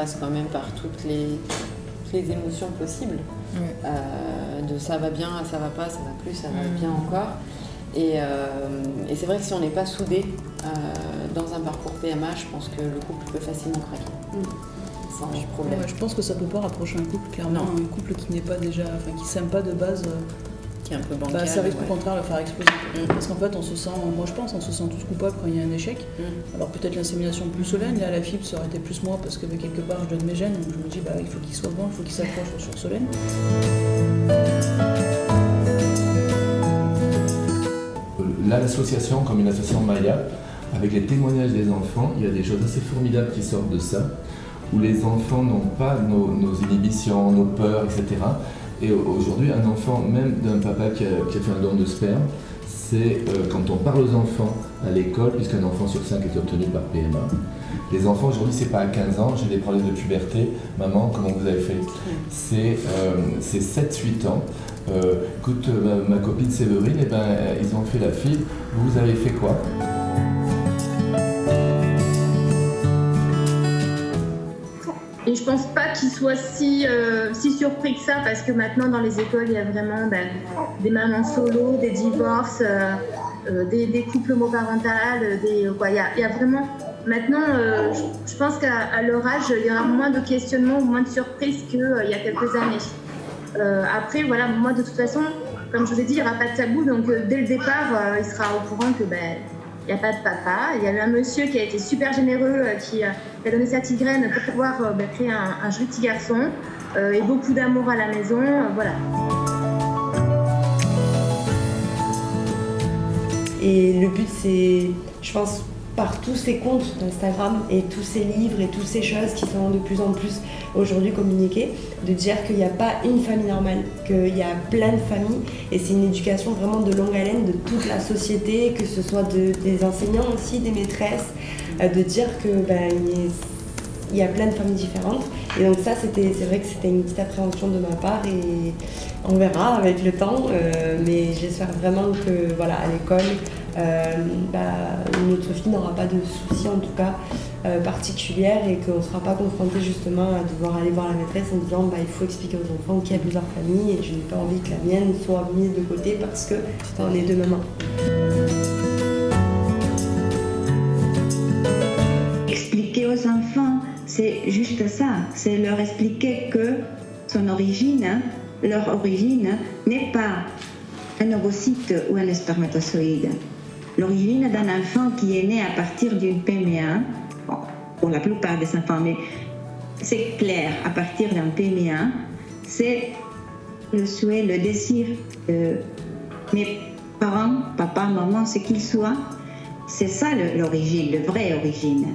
passe quand même par toutes les émotions possibles. De ça va bien, ça va pas, ça va plus, ça va bien encore. Et c'est vrai que si on n'est pas soudé dans un parcours PMA, je pense que le couple peut facilement craquer. Sans problème. Je pense que ça peut pas rapprocher un couple, clairement. Un couple qui n'est pas déjà, qui s'aime pas de base, qui est un peu bancal. Ça risque au contraire de le faire exploser. Parce qu'en fait, on se sent tous coupables quand il y a un échec. Alors peut-être l'insémination plus Solène, là la fibre ça aurait été plus moi parce que quelque part je donne mes gènes, donc je me dis il faut qu'il soit bon, il faut qu'il s'accroche sur Solène. Là, l'association, comme une association Maya, avec les témoignages des enfants, il y a des choses assez formidables qui sortent de ça, où les enfants n'ont pas nos inhibitions, nos peurs, etc. Et aujourd'hui, un enfant, même d'un papa qui a fait un don de sperme, c'est quand on parle aux enfants à l'école, puisqu'un enfant sur 5 est obtenu par PMA, les enfants aujourd'hui, c'est pas à 15 ans, j'ai des problèmes de puberté, maman, comment vous avez fait? C'est 7-8 ans. Écoute, ma copine Séverine, ils ont fait la fibre, vous avez fait quoi? Et je pense pas qu'ils soient si surpris que ça, parce que maintenant dans les écoles, il y a vraiment des mamans solo, des divorces, des couples homoparentales, il y a vraiment... Maintenant, je pense qu'à leur âge, il y aura moins de questionnements ou moins de surprises qu'il y a quelques années. Après, voilà, moi de toute façon, comme je vous ai dit, il n'y aura pas de tabou, donc dès le départ, il sera au courant que il n'y a pas de papa. Il y a eu un monsieur qui a été super généreux, qui a donné sa petite graine pour pouvoir créer un joli petit garçon et beaucoup d'amour à la maison, voilà. Et le but, c'est, je pense, par tous ces comptes d'Instagram et tous ces livres et toutes ces choses qui sont de plus en plus aujourd'hui communiquées, de dire qu'il n'y a pas une famille normale, qu'il y a plein de familles et c'est une éducation vraiment de longue haleine de toute la société, que ce soit des enseignants aussi, des maîtresses, de dire que il y a plein de familles différentes. Et donc ça, c'est vrai que c'était une petite appréhension de ma part et on verra avec le temps, mais j'espère vraiment que voilà, à l'école, notre fille n'aura pas de soucis en tout cas particulières et qu'on ne sera pas confronté justement à devoir aller voir la maîtresse en disant il faut expliquer aux enfants qu'il y a plusieurs familles et je n'ai pas envie que la mienne soit mise de côté parce que on est deux mamans. Expliquer aux enfants, c'est juste ça, c'est leur expliquer que leur origine n'est pas un ovocyte ou un spermatozoïde. L'origine d'un enfant qui est né à partir d'une PMA, pour la plupart des enfants, mais c'est clair, à partir d'un PMA, c'est le souhait, le désir de mes parents, papa, maman, ce qu'ils soient. C'est ça l'origine, la vraie origine.